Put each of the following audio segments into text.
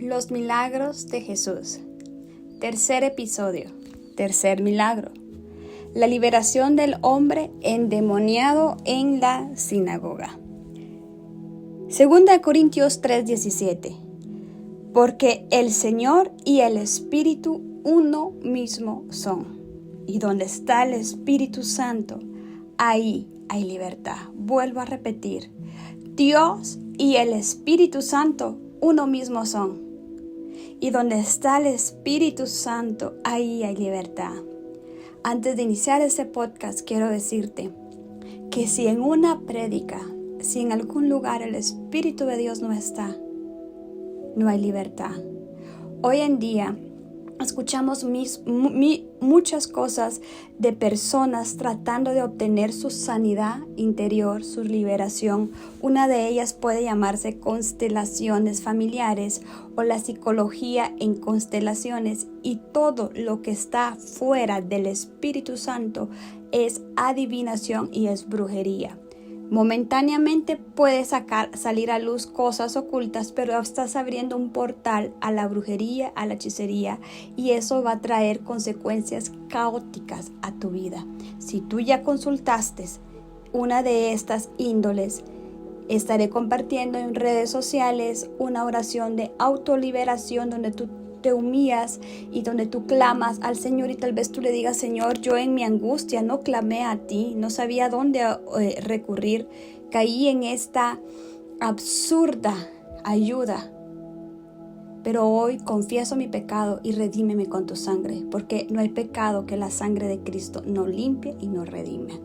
Los milagros de Jesús. Tercer episodio. Tercer milagro. La liberación del hombre endemoniado en la sinagoga. 2 Corintios 3:17. Porque el Señor y el Espíritu uno mismo son. Y donde está el Espíritu Santo, ahí hay libertad. Vuelvo a repetir. Dios y el Espíritu Santo uno mismo son. Y donde está el Espíritu Santo, ahí hay libertad. Antes de iniciar este podcast, quiero decirte que si en una prédica, si en algún lugar el Espíritu de Dios no está, no hay libertad. Hoy en día escuchamos muchas cosas de personas tratando de obtener su sanidad interior, su liberación. Una de ellas puede llamarse constelaciones familiares o la psicología en constelaciones, y todo lo que está fuera del Espíritu Santo es adivinación y es brujería. Momentáneamente puede salir a luz cosas ocultas, pero estás abriendo un portal a la brujería, a la hechicería, y eso va a traer consecuencias caóticas a tu vida. Si tú ya consultaste una de estas índoles, estaré compartiendo en redes sociales una oración de autoliberación donde tú te humillas y donde tú clamas al Señor, y tal vez tú le digas: Señor, yo en mi angustia no clamé a ti, no sabía dónde recurrir, caí en esta absurda ayuda, pero hoy confieso mi pecado y redímeme con tu sangre, porque no hay pecado que la sangre de Cristo no limpie y no redime.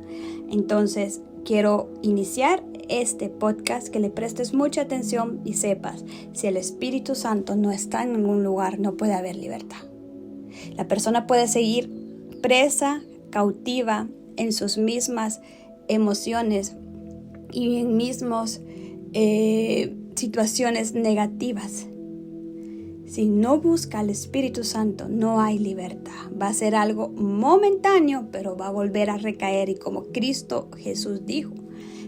Entonces quiero iniciar este podcast, que le prestes mucha atención y sepas, si el Espíritu Santo no está en ningún lugar, no puede haber libertad. La persona puede seguir presa, cautiva en sus mismas emociones y en mismas situaciones negativas. Si no busca al Espíritu Santo, no hay libertad. Va a ser algo momentáneo, pero va a volver a recaer. Y como Cristo Jesús dijo,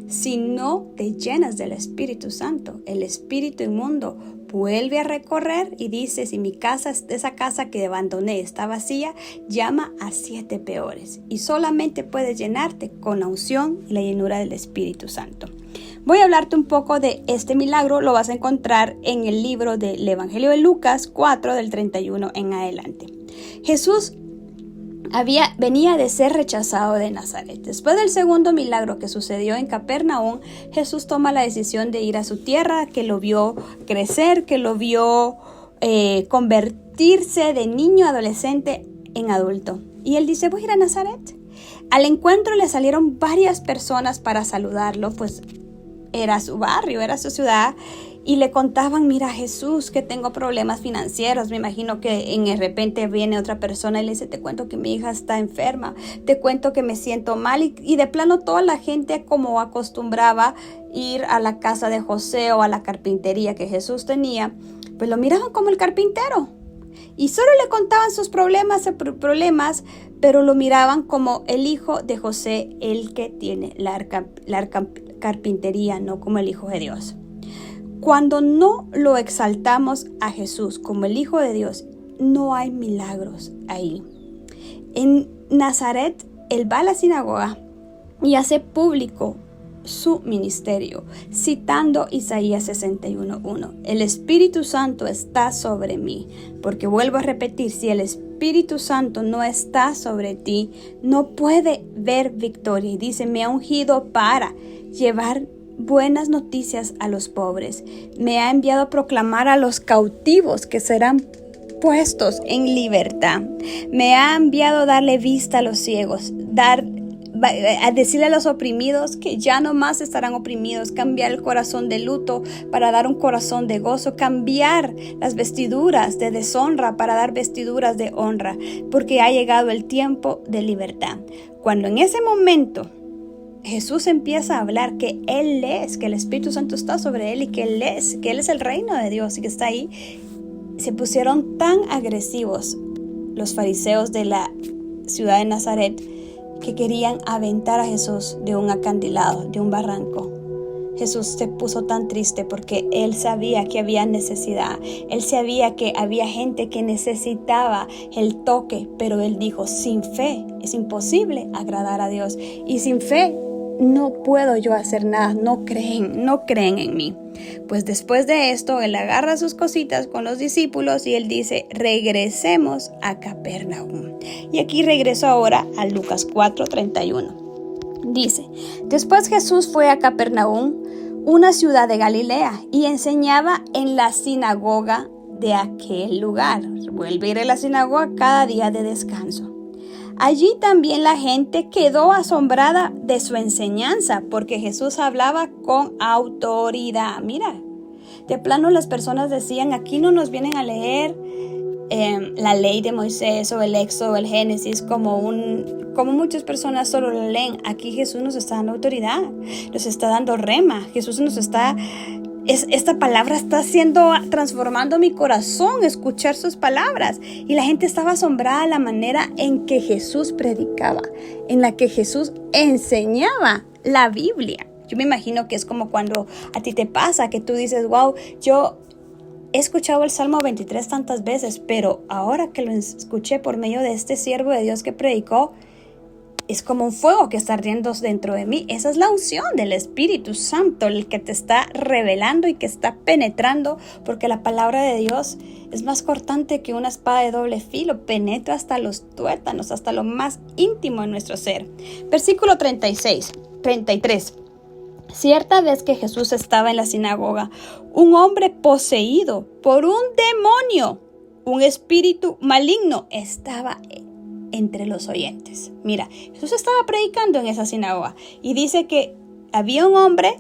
si no te llenas del Espíritu Santo, el espíritu inmundo vuelve a recorrer y dice: si mi casa, esa casa que abandoné está vacía, llama a 7 peores. Y solamente puedes llenarte con la unción y la llenura del Espíritu Santo. Voy a hablarte un poco de este milagro. Lo vas a encontrar en el libro del Evangelio de Lucas 4, del 31 en adelante. Jesús venía de ser rechazado de Nazaret. Después del segundo milagro que sucedió en Capernaum, Jesús toma la decisión de ir a su tierra, que lo vio crecer, que lo vio convertirse de niño adolescente en adulto. Y él dice: voy a ir a Nazaret. Al encuentro le salieron varias personas para saludarlo, pues era su barrio, era su ciudad, y le contaban: mira, Jesús, que tengo problemas financieros. Me imagino que de repente viene otra persona y le dice: te cuento que mi hija está enferma, te cuento que me siento mal. Y de plano toda la gente, como acostumbraba ir a la casa de José o a la carpintería que Jesús tenía, pues lo miraban como el carpintero. Y solo le contaban sus problemas, pero lo miraban como el hijo de José, el que tiene la carpintería, no como el Hijo de Dios. Cuando no lo exaltamos a Jesús como el Hijo de Dios, no hay milagros ahí. En Nazaret, él va a la sinagoga y hace público su ministerio, citando Isaías 61:1. El Espíritu Santo está sobre mí, porque vuelvo a repetir, si el Espíritu Santo no está sobre ti, no puede ver victoria. Y dice: me ha ungido para llevar buenas noticias a los pobres, me ha enviado a proclamar a los cautivos que serán puestos en libertad, me ha enviado a darle vista a los ciegos, a decirle a los oprimidos que ya no más estarán oprimidos, cambiar el corazón de luto para dar un corazón de gozo, cambiar las vestiduras de deshonra para dar vestiduras de honra, porque ha llegado el tiempo de libertad. Cuando en ese momento Jesús empieza a hablar que Él es, que el Espíritu Santo está sobre Él y que Él es el reino de Dios y que está ahí, se pusieron tan agresivos los fariseos de la ciudad de Nazaret que querían aventar a Jesús de un acantilado, de un barranco. Jesús se puso tan triste porque él sabía que había necesidad. Él sabía que había gente que necesitaba el toque, pero él dijo, sin fe es imposible agradar a Dios. Y sin fe no puedo yo hacer nada, no creen en mí. Pues después de esto, él agarra sus cositas con los discípulos y él dice, regresemos a Capernaum. Y aquí regreso ahora a Lucas 4:31. Dice, después Jesús fue a Capernaum, una ciudad de Galilea, y enseñaba en la sinagoga de aquel lugar. Vuelve a ir a la sinagoga cada día de descanso. Allí también la gente quedó asombrada de su enseñanza, porque Jesús hablaba con autoridad. Mira, de plano las personas decían, aquí no nos vienen a leer la ley de Moisés o el Éxodo, el Génesis, como muchas personas solo lo leen. Aquí Jesús nos está dando autoridad, nos está dando rema. Jesús nos está... Esta palabra está transformando mi corazón, escuchar sus palabras. Y la gente estaba asombrada de la manera en que Jesús predicaba, en la que Jesús enseñaba la Biblia. Yo me imagino que es como cuando a ti te pasa que tú dices, wow, yo he escuchado el Salmo 23 tantas veces, pero ahora que lo escuché por medio de este siervo de Dios que predicó, es como un fuego que está ardiendo dentro de mí. Esa es la unción del Espíritu Santo, el que te está revelando y que está penetrando, porque la palabra de Dios es más cortante que una espada de doble filo, penetra hasta los tuétanos, hasta lo más íntimo de nuestro ser. Versículo 33. Cierta vez que Jesús estaba en la sinagoga, un hombre poseído por un demonio, un espíritu maligno, estaba entre los oyentes. Mira, Jesús estaba predicando en esa sinagoga y dice que había un hombre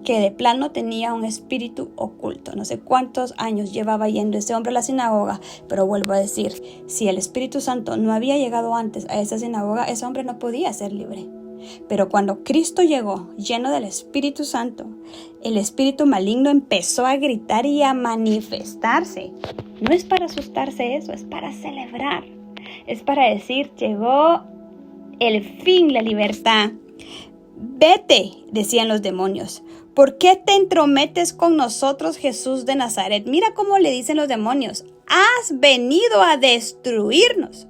que de plano tenía un espíritu oculto. No sé cuántos años llevaba yendo ese hombre a la sinagoga, pero vuelvo a decir, si el Espíritu Santo no había llegado antes a esa sinagoga, ese hombre no podía ser libre. Pero cuando Cristo llegó lleno del Espíritu Santo, el espíritu maligno empezó a gritar y a manifestarse. No es para asustarse eso, es para celebrar. Es para decir, llegó el fin, la libertad. Vete, decían los demonios. ¿Por qué te entrometes con nosotros, Jesús de Nazaret? Mira cómo le dicen los demonios. Has venido a destruirnos.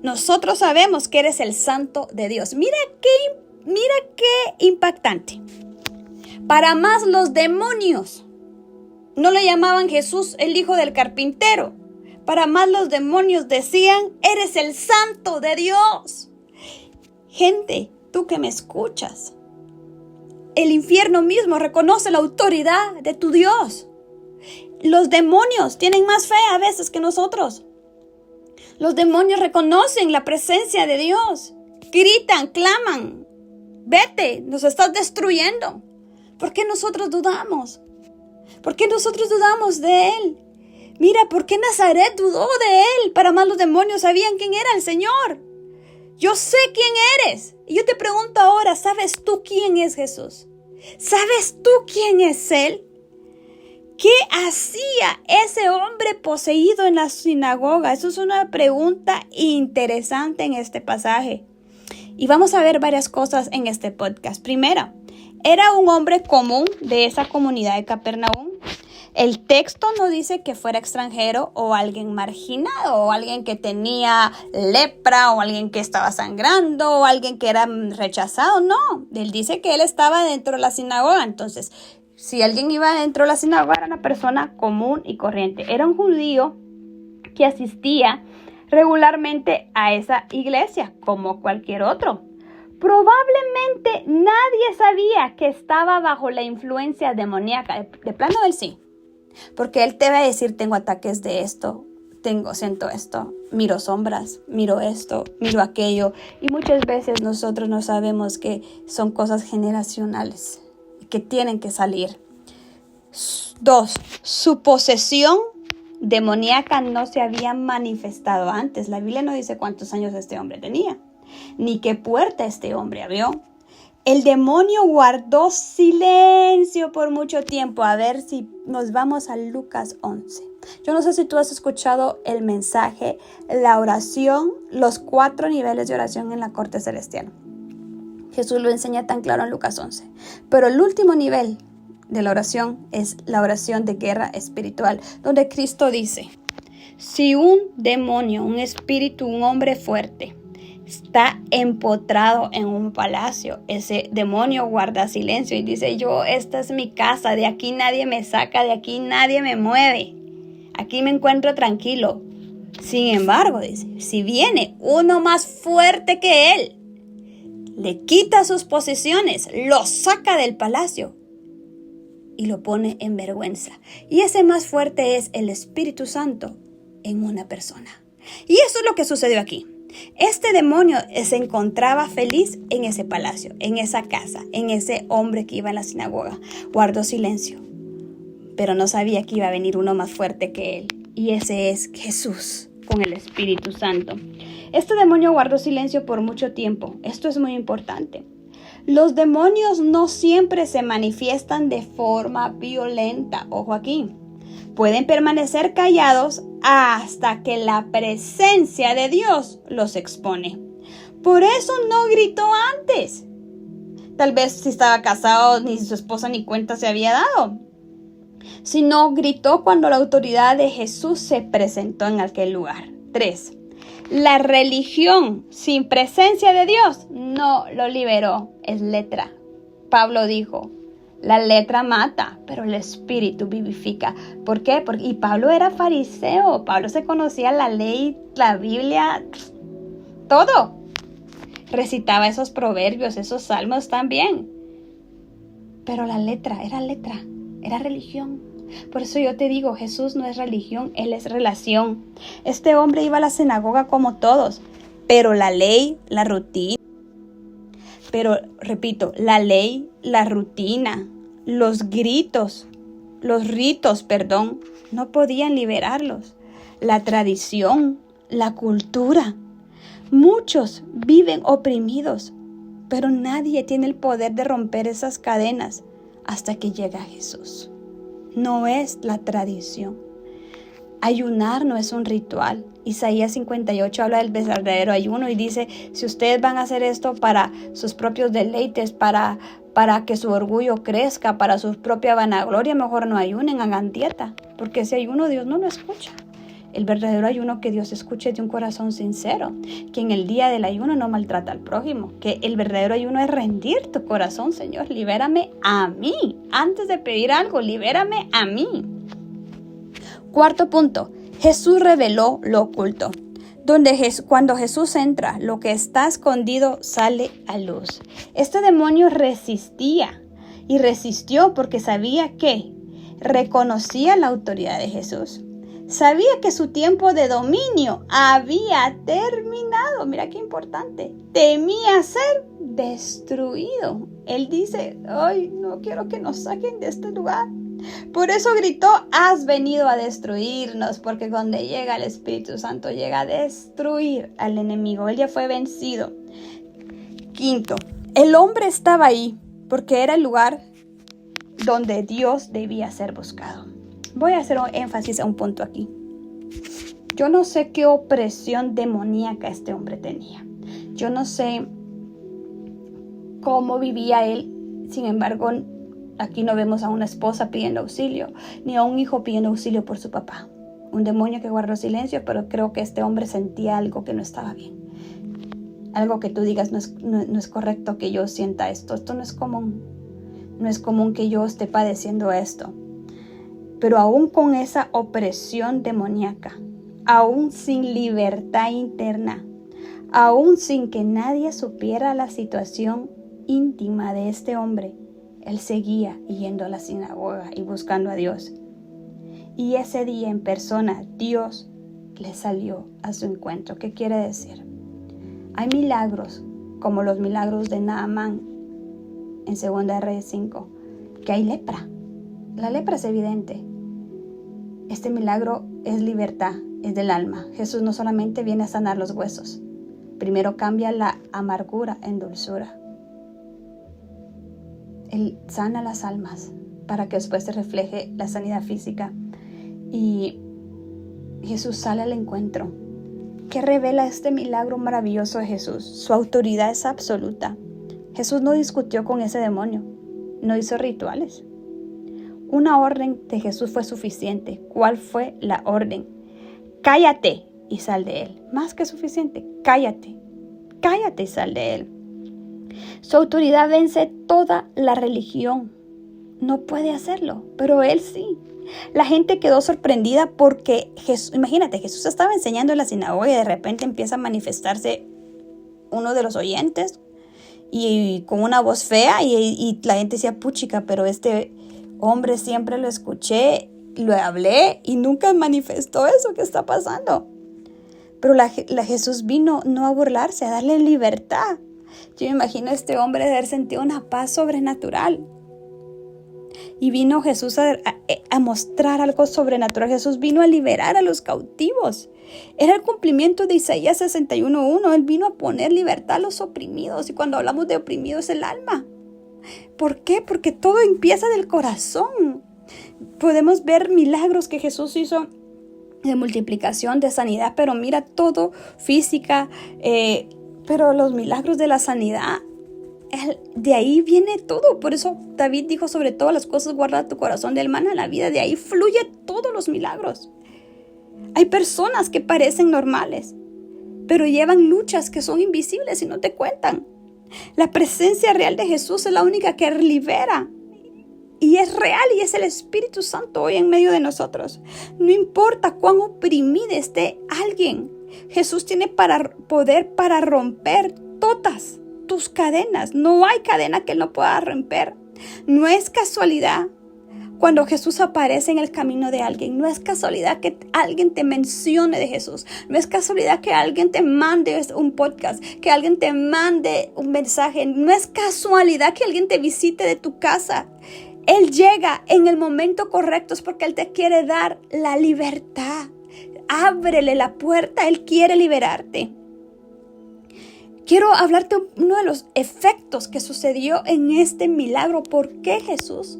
Nosotros sabemos que eres el Santo de Dios. Mira qué impactante. Para más, los demonios no le llamaban Jesús el hijo del carpintero. Para más, los demonios decían, eres el Santo de Dios. Gente, tú que me escuchas, el infierno mismo reconoce la autoridad de tu Dios. Los demonios tienen más fe a veces que nosotros. Los demonios reconocen la presencia de Dios. Gritan, claman. Vete, nos estás destruyendo. ¿Por qué nosotros dudamos? ¿Por qué nosotros dudamos de Él? Mira, ¿por qué Nazaret dudó de Él? Para más, los demonios sabían quién era el Señor. Yo sé quién eres. Y yo te pregunto ahora, ¿sabes tú quién es Jesús? ¿Sabes tú quién es Él? ¿Qué hacía ese hombre poseído en la sinagoga? Eso es una pregunta interesante en este pasaje. Y vamos a ver varias cosas en este podcast. Primero, era un hombre común de esa comunidad de Capernaum. El texto no dice que fuera extranjero o alguien marginado o alguien que tenía lepra o alguien que estaba sangrando o alguien que era rechazado. No, él dice que él estaba dentro de la sinagoga. Entonces, si alguien iba dentro de la sinagoga, era una persona común y corriente. Era un judío que asistía regularmente a esa iglesia como cualquier otro. Probablemente nadie sabía que estaba bajo la influencia demoníaca. De plano él sí. Porque él te va a decir, tengo ataques de esto, siento esto, miro sombras, miro esto, miro aquello. Y muchas veces nosotros no sabemos que son cosas generacionales, que tienen que salir. 2, su posesión demoníaca no se había manifestado antes. La Biblia no dice cuántos años este hombre tenía, ni qué puerta este hombre abrió. El demonio guardó silencio por mucho tiempo. A ver si nos vamos a Lucas 11. Yo no sé si tú has escuchado el mensaje, la oración, los 4 niveles de oración en la corte celestial. Jesús lo enseña tan claro en Lucas 11. Pero el último nivel de la oración es la oración de guerra espiritual, donde Cristo dice: si un demonio, un espíritu, un hombre fuerte está empotrado en un palacio, ese demonio guarda silencio y dice: esta es mi casa, de aquí nadie me saca, de aquí nadie me mueve, aquí me encuentro tranquilo. Sin embargo, dice, si viene uno más fuerte que él, le quita sus posesiones, lo saca del palacio y lo pone en vergüenza. Y ese más fuerte es el Espíritu Santo en una persona. Y eso es lo que sucedió aquí. Este demonio se encontraba feliz en ese palacio, en esa casa, en ese hombre que iba en la sinagoga. Guardó silencio, pero no sabía que iba a venir uno más fuerte que él. Y ese es Jesús con el Espíritu Santo. Este demonio guardó silencio por mucho tiempo. Esto es muy importante. Los demonios no siempre se manifiestan de forma violenta. Ojo aquí. Pueden permanecer callados hasta que la presencia de Dios los expone. Por eso no gritó antes. Tal vez si estaba casado, ni su esposa ni cuenta se había dado. Sino gritó cuando la autoridad de Jesús se presentó en aquel lugar. 3. La religión sin presencia de Dios no lo liberó. Es letra. Pablo dijo: la letra mata, pero el espíritu vivifica. ¿Por qué? Y Pablo era fariseo. Pablo se conocía la ley, la Biblia, todo. Recitaba esos proverbios, esos salmos también. Pero la letra, era religión. Por eso yo te digo, Jesús no es religión, Él es relación. Este hombre iba a la sinagoga como todos, pero la ley, la rutina. Pero, repito, la ley, la rutina, los ritos, no podían liberarlos. La tradición, la cultura. Muchos viven oprimidos, pero nadie tiene el poder de romper esas cadenas hasta que llega Jesús. No es la tradición. Ayunar no es un ritual. Isaías 58 habla del verdadero ayuno y dice: si ustedes van a hacer esto para sus propios deleites, para que su orgullo crezca, para su propia vanagloria, mejor no ayunen, hagan dieta, porque ese ayuno Dios no lo escucha. El verdadero ayuno que Dios escucha es de un corazón sincero, que en el día del ayuno no maltrata al prójimo, que el verdadero ayuno es rendir tu corazón: Señor, libérame a mí. Antes de pedir algo, libérame a mí. 4. punto. Jesús reveló lo oculto. Cuando Jesús entra, lo que está escondido sale a luz. Este demonio resistía y resistió porque sabía que reconocía la autoridad de Jesús. Sabía que su tiempo de dominio había terminado. Mira qué importante. Temía ser destruido. Él dice: ay, no quiero que nos saquen de este lugar. Por eso gritó: has venido a destruirnos, porque cuando llega el Espíritu Santo llega a destruir al enemigo. Él ya fue vencido. 5. El hombre estaba ahí porque era el lugar donde Dios debía ser buscado. Voy a hacer un énfasis a un punto aquí. Yo no sé qué opresión demoníaca este hombre tenía. Yo no sé cómo vivía él. Sin embargo, aquí no vemos a una esposa pidiendo auxilio, ni a un hijo pidiendo auxilio por su papá. Un demonio que guardó silencio, pero creo que este hombre sentía algo que no estaba bien. Algo que tú digas: no es correcto que yo sienta esto. Esto no es común. No es común que yo esté padeciendo esto. Pero aún con esa opresión demoníaca, aún sin libertad interna, aún sin que nadie supiera la situación íntima de este hombre, él seguía yendo a la sinagoga y buscando a Dios. Y ese día en persona, Dios le salió a su encuentro. ¿Qué quiere decir? Hay milagros, como los milagros de Naamán en 2 Reyes 5, que hay lepra. La lepra es evidente. Este milagro es libertad, es del alma. Jesús no solamente viene a sanar los huesos, primero cambia la amargura en dulzura. Él sana las almas para que después se refleje la sanidad física. Y Jesús sale al encuentro. ¿Qué revela este milagro maravilloso de Jesús? Su autoridad es absoluta. Jesús no discutió con ese demonio, no hizo rituales. Una orden de Jesús fue suficiente. ¿Cuál fue la orden? Cállate y sal de él. Más que suficiente, cállate. Cállate y sal de él. Su autoridad vence toda la religión. No puede hacerlo, pero él sí. La gente quedó sorprendida porque Jesús, imagínate, Jesús estaba enseñando en la sinagoga y de repente empieza a manifestarse uno de los oyentes y con una voz fea y la gente decía, puchica, pero este hombre siempre lo escuché, lo hablé y nunca manifestó eso que está pasando. Pero Jesús vino no a burlarse, a darle libertad. Yo me imagino a este hombre de haber sentido una paz sobrenatural. Y vino Jesús a mostrar algo sobrenatural. Jesús vino a liberar a los cautivos. Era el cumplimiento de Isaías 61:1. Él vino a poner libertad a los oprimidos. Y cuando hablamos de oprimidos, el alma. ¿Por qué? Porque todo empieza del corazón. Podemos ver milagros que Jesús hizo de multiplicación, de sanidad, pero mira todo física, pero los milagros de la sanidad, de ahí viene todo. Por eso David dijo, sobre todas las cosas guarda tu corazón del mal a la vida. De ahí fluye todos los milagros. Hay personas que parecen normales, pero llevan luchas que son invisibles y no te cuentan. La presencia real de Jesús es la única que libera. Y es real y es el Espíritu Santo hoy en medio de nosotros. No importa cuán oprimida esté alguien, Jesús tiene poder para romper todas tus cadenas. No hay cadena que Él no pueda romper. No es casualidad cuando Jesús aparece en el camino de alguien. No es casualidad que alguien te mencione de Jesús. No es casualidad que alguien te mande un podcast, que alguien te mande un mensaje. No es casualidad que alguien te visite de tu casa. Él llega en el momento correcto, es porque Él te quiere dar la libertad. Ábrele la puerta, Él quiere liberarte. Quiero hablarte uno de los efectos que sucedió en este milagro. ¿Por qué Jesús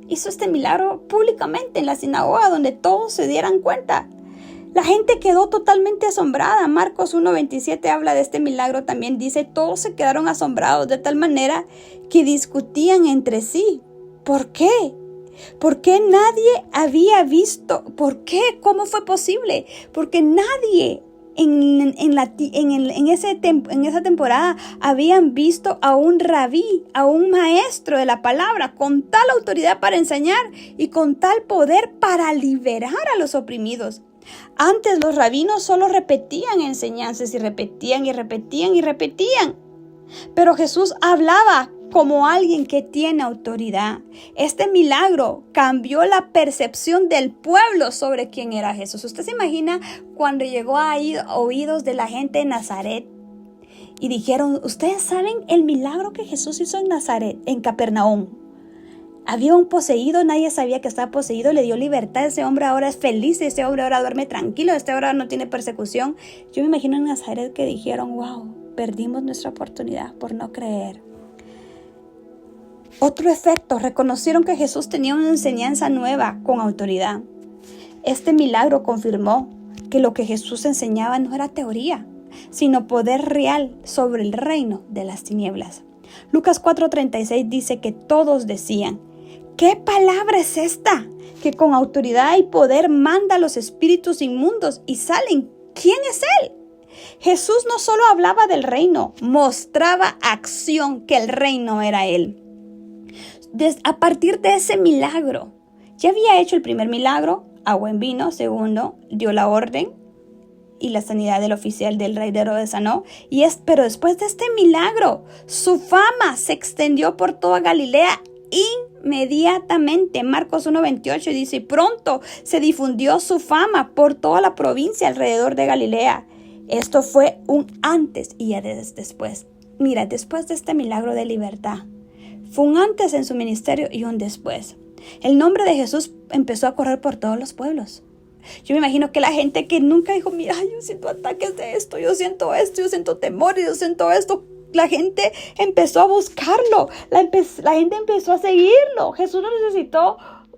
hizo este milagro públicamente en la sinagoga donde todos se dieran cuenta? La gente quedó totalmente asombrada. Marcos 1:27 habla de este milagro también. Dice, todos se quedaron asombrados de tal manera que discutían entre sí. ¿Por qué? ¿Por qué nadie había visto? ¿Por qué? ¿Cómo fue posible? Porque nadie en esa temporada habían visto a un rabí, a un maestro de la palabra, con tal autoridad para enseñar y con tal poder para liberar a los oprimidos. Antes los rabinos solo repetían enseñanzas y repetían y repetían y repetían. Pero Jesús hablaba como alguien que tiene autoridad. Este milagro cambió la percepción del pueblo sobre quién era Jesús. ¿Usted se imagina cuando llegó a oídos de la gente de Nazaret y dijeron, ustedes saben el milagro que Jesús hizo en Nazaret, en Capernaum? Había un poseído, nadie sabía que estaba poseído, le dio libertad, ese hombre ahora es feliz, ese hombre ahora duerme tranquilo, este ahora no tiene persecución. Yo me imagino en Nazaret que dijeron, wow, perdimos nuestra oportunidad por no creer. Otro efecto, reconocieron que Jesús tenía una enseñanza nueva con autoridad. Este milagro confirmó que lo que Jesús enseñaba no era teoría, sino poder real sobre el reino de las tinieblas. Lucas 4:36 dice que todos decían, ¿qué palabra es esta? Que con autoridad y poder manda a los espíritus inmundos y salen. ¿Quién es Él? Jesús no solo hablaba del reino, mostraba acción que el reino era Él. A partir de ese milagro, ya había hecho el primer milagro, agua en vino. Segundo, dio la orden y la sanidad del oficial del rey de Herodes sanó. Pero después de este milagro, su fama se extendió por toda Galilea inmediatamente. Marcos 1:28 dice, y pronto se difundió su fama por toda la provincia alrededor de Galilea. Esto fue un antes y ya después. Mira, después de este milagro de libertad, fue un antes en su ministerio y un después. El nombre de Jesús empezó a correr por todos los pueblos. Yo me imagino que la gente que nunca dijo, mira, yo siento ataques de esto, yo siento temor, yo siento esto. La gente empezó a buscarlo, la gente empezó a seguirlo. Jesús no necesitó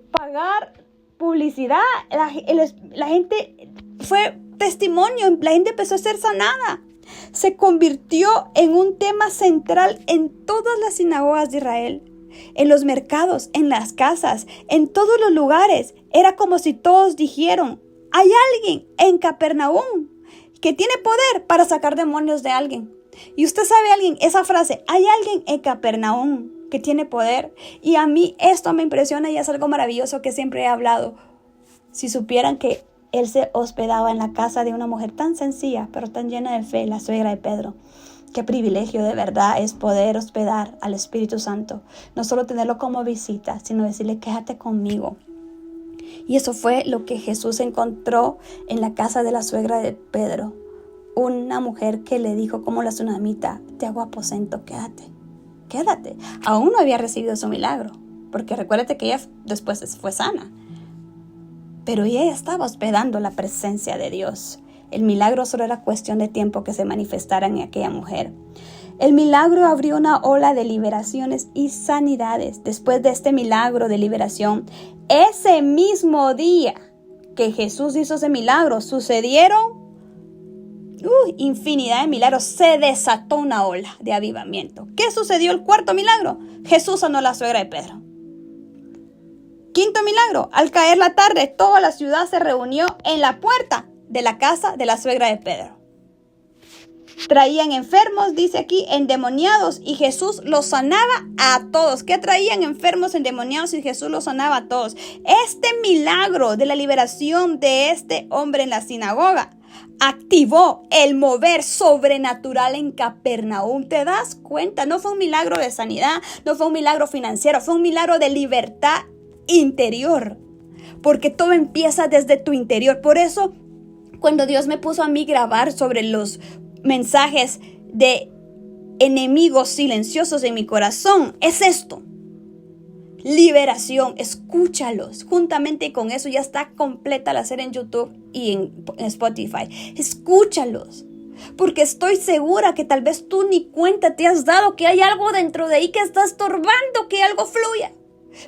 pagar publicidad. La gente fue testimonio, la gente empezó a ser sanada. se convirtió en un tema central en todas las sinagogas de Israel. En los mercados, en las casas, en todos los lugares. Era como si todos dijeron: hay alguien en Capernaum que tiene poder para sacar demonios de alguien. Y usted sabe, alguien, esa frase, hay alguien en Capernaum que tiene poder. Y a mí esto me impresiona y es algo maravilloso que siempre he hablado. Si supieran que él se hospedaba en la casa de una mujer tan sencilla, pero tan llena de fe, la suegra de Pedro. Qué privilegio de verdad es poder hospedar al Espíritu Santo. No solo tenerlo como visita, sino decirle: quédate conmigo. Y eso fue lo que Jesús encontró en la casa de la suegra de Pedro. Una mujer que le dijo como la tsunamita: te hago aposento, quédate. Aún no había recibido su milagro, porque recuérdate que ella después fue sana. Pero ella estaba hospedando la presencia de Dios. El milagro solo era cuestión de tiempo que se manifestara en aquella mujer. El milagro abrió una ola de liberaciones y sanidades. Después de este milagro de liberación, ese mismo día que Jesús hizo ese milagro, sucedieron infinidad de milagros. Se desató una ola de avivamiento. ¿Qué sucedió el cuarto milagro? Jesús sanó a la suegra de Pedro. Quinto milagro, al caer la tarde, toda la ciudad se reunió en la puerta de la casa de la suegra de Pedro. Traían enfermos, dice aquí, endemoniados, y Jesús los sanaba a todos. ¿Qué traían enfermos, endemoniados, y Jesús los sanaba a todos? Este milagro de la liberación de este hombre en la sinagoga activó el mover sobrenatural en Capernaum. ¿Te das cuenta? No fue un milagro de sanidad, no fue un milagro financiero, fue un milagro de libertad interior, porque todo empieza desde tu interior. Por eso, cuando Dios me puso a mí grabar sobre los mensajes de enemigos silenciosos en mi corazón, es esto: liberación. Escúchalos. Juntamente con eso ya está completa la serie en YouTube y en Spotify. Escúchalos, porque estoy segura que tal vez tú ni cuenta te has dado que hay algo dentro de ahí que está estorbando que algo fluya.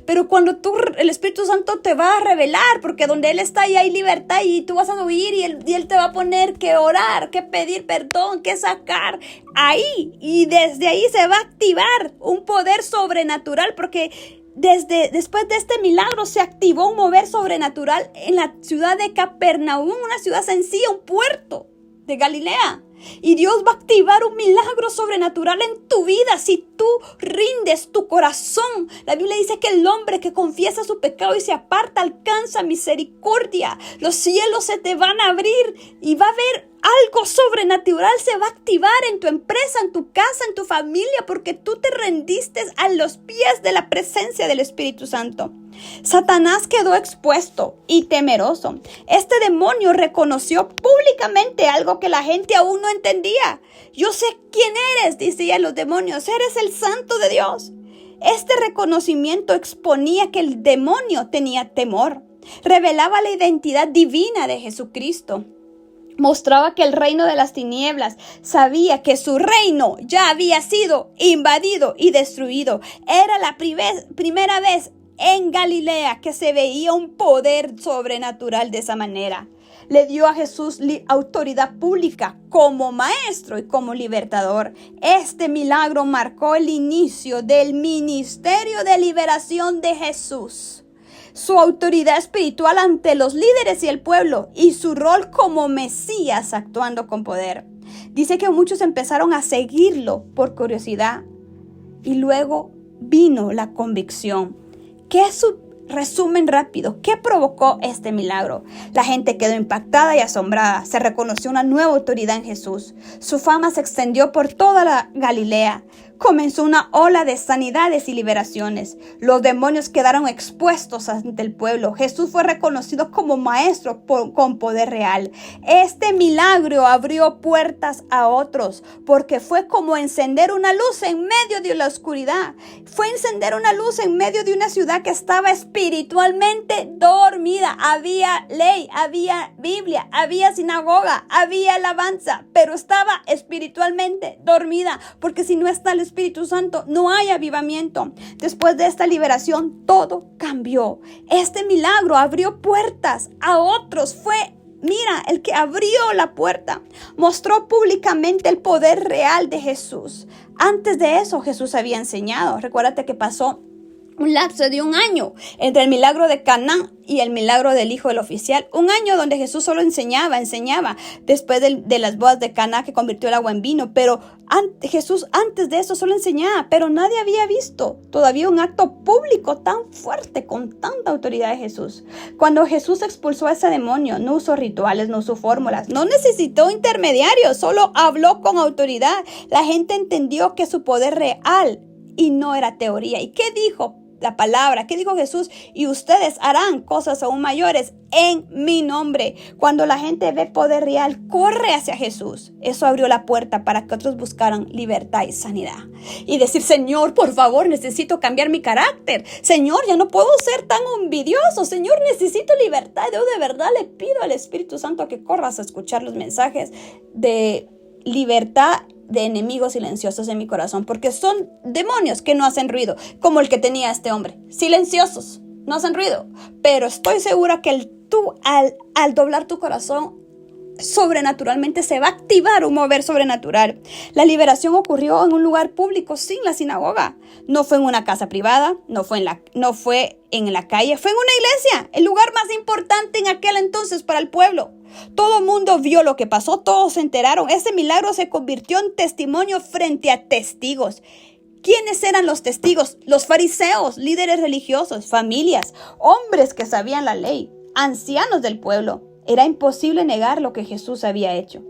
Pero cuando el Espíritu Santo te va a revelar, porque donde Él está ahí hay libertad, y tú vas a oír y él te va a poner que orar, que pedir perdón, que sacar ahí, y desde ahí se va a activar un poder sobrenatural, porque después de este milagro se activó un mover sobrenatural en la ciudad de Capernaum, una ciudad sencilla, un puerto de Galilea. Y Dios va a activar un milagro sobrenatural en tu vida si tú rindes tu corazón. La Biblia dice que el hombre que confiesa su pecado y se aparta alcanza misericordia. Los cielos se te van a abrir y va a haber algo sobrenatural. Se va a activar en tu empresa, en tu casa, en tu familia, porque tú te rendiste a los pies de la presencia del Espíritu Santo. Satanás quedó expuesto y temeroso. Este demonio reconoció públicamente algo que la gente aún no entendía. Yo sé quién eres, decían los demonios. Eres el Santo de Dios. Este reconocimiento exponía que el demonio tenía temor. Revelaba la identidad divina de Jesucristo. Mostraba que el reino de las tinieblas sabía que su reino ya había sido invadido y destruido. Era la primera vez en Galilea que se veía un poder sobrenatural de esa manera. Le dio a Jesús autoridad pública como maestro y como libertador. Este milagro marcó el inicio del ministerio de liberación de Jesús, su autoridad espiritual ante los líderes y el pueblo, y su rol como Mesías actuando con poder. Dice que muchos empezaron a seguirlo por curiosidad, y luego vino la convicción. ¿Qué es su resumen rápido? ¿Qué provocó este milagro? La gente quedó impactada y asombrada. Se reconoció una nueva autoridad en Jesús. Su fama se extendió por toda la Galilea. Comenzó una ola de sanidades y liberaciones. Los demonios quedaron expuestos ante el pueblo. Jesús fue reconocido como maestro con poder real. Este milagro abrió puertas a otros, porque fue como encender una luz en medio de la oscuridad. Fue encender una luz en medio de una ciudad que estaba espiritualmente dormida. Había ley, había Biblia, había sinagoga, había alabanza, pero estaba espiritualmente dormida, porque si no está el Espíritu Santo, no hay avivamiento. Después de esta liberación, todo cambió. Este milagro abrió puertas a otros. Fue mira, el que abrió la puerta, mostró públicamente el poder real de Jesús. Antes de eso, Jesús había enseñado. Recuérdate que pasó un lapso de 1 año entre el milagro de Caná y el milagro del hijo del oficial. 1 año donde Jesús solo enseñaba después de las bodas de Caná que convirtió el agua en vino. Pero Jesús antes de eso solo enseñaba, pero nadie había visto todavía un acto público tan fuerte con tanta autoridad de Jesús. Cuando Jesús expulsó a ese demonio, no usó rituales, no usó fórmulas, no necesitó intermediarios, solo habló con autoridad. La gente entendió que su poder real y no era teoría. ¿Y qué dijo la palabra? ¿Qué dijo Jesús? Y ustedes harán cosas aún mayores en mi nombre. Cuando la gente ve poder real, corre hacia Jesús. Eso abrió la puerta para que otros buscaran libertad y sanidad. Y decir, Señor, por favor, necesito cambiar mi carácter. Señor, ya no puedo ser tan envidioso. Señor, necesito libertad. Yo de verdad le pido al Espíritu Santo que corras a escuchar los mensajes de libertad de enemigos silenciosos en mi corazón, porque son demonios que no hacen ruido, como el que tenía este hombre, silenciosos, no hacen ruido, pero estoy segura que tú al doblar tu corazón, sobrenaturalmente se va a activar un mover sobrenatural. La liberación ocurrió en un lugar público, sin la sinagoga. No fue en una casa privada, no fue en la calle, fue en una iglesia, el lugar más importante en aquel entonces para el pueblo. Todo el mundo vio lo que pasó, todos se enteraron. Ese milagro se convirtió en testimonio frente a testigos. ¿Quiénes eran los testigos? Los fariseos, líderes religiosos, familias, hombres que sabían la ley, ancianos del pueblo. Era imposible negar lo que Jesús había hecho.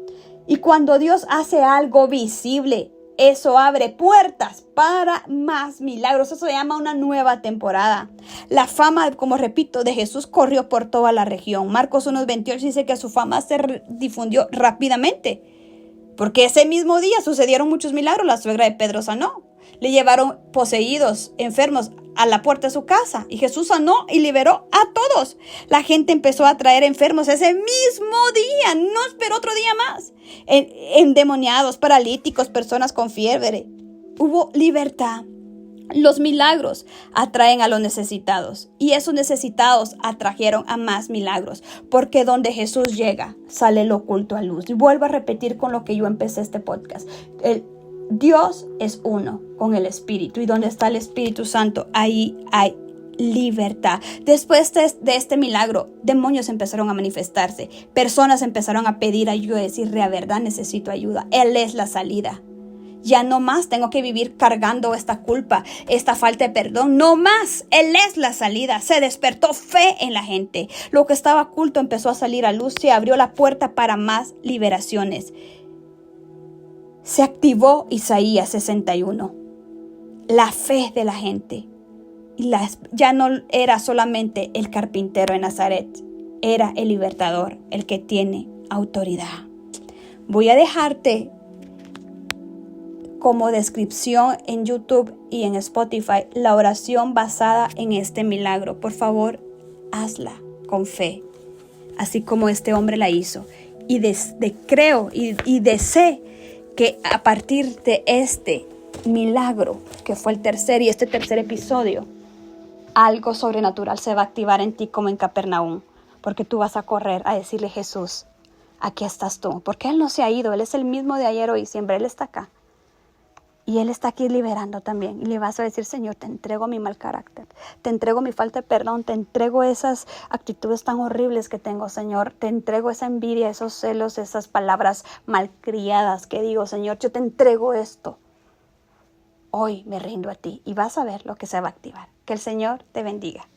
Y cuando Dios hace algo visible, eso abre puertas para más milagros. Eso se llama una nueva temporada. La fama, como repito, de Jesús corrió por toda la región. Marcos 1:28 dice que su fama se difundió rápidamente. Porque ese mismo día sucedieron muchos milagros. La suegra de Pedro sanó. Le llevaron poseídos, enfermos, a la puerta de su casa. Y Jesús sanó y liberó a todos. La gente empezó a traer enfermos ese mismo día. No esperó otro día más. Endemoniados, paralíticos, personas con fiebre. Hubo libertad. Los milagros atraen a los necesitados. Y esos necesitados atrajeron a más milagros. Porque donde Jesús llega, sale lo oculto a luz. Y vuelvo a repetir con lo que yo empecé este podcast. Dios es uno con el Espíritu, y donde está el Espíritu Santo, ahí hay libertad. Después de este milagro, demonios empezaron a manifestarse, personas empezaron a pedir ayuda, decir, de verdad necesito ayuda. Él es la salida. Ya no más tengo que vivir cargando esta culpa, esta falta de perdón. No más. Él es la salida. Se despertó fe en la gente. Lo que estaba oculto empezó a salir a luz. Se abrió la puerta para más liberaciones. Se activó Isaías 61. La fe de la gente. Ya no era solamente el carpintero de Nazaret. Era el libertador, el que tiene autoridad. Voy a dejarte como descripción en YouTube y en Spotify la oración basada en este milagro. Por favor, hazla con fe, así como este hombre la hizo. Y creo y deseo que a partir de este milagro, que fue el tercer episodio, algo sobrenatural se va a activar en ti como en Capernaum, porque tú vas a correr a decirle, Jesús, aquí estás tú, porque Él no se ha ido, Él es el mismo de ayer, hoy y siempre. Él está acá. Y Él está aquí liberando también. Y le vas a decir, Señor, te entrego mi mal carácter. Te entrego mi falta de perdón. Te entrego esas actitudes tan horribles que tengo, Señor. Te entrego esa envidia, esos celos, esas palabras malcriadas que digo, Señor, yo te entrego esto. Hoy me rindo a ti. Y vas a ver lo que se va a activar. Que el Señor te bendiga.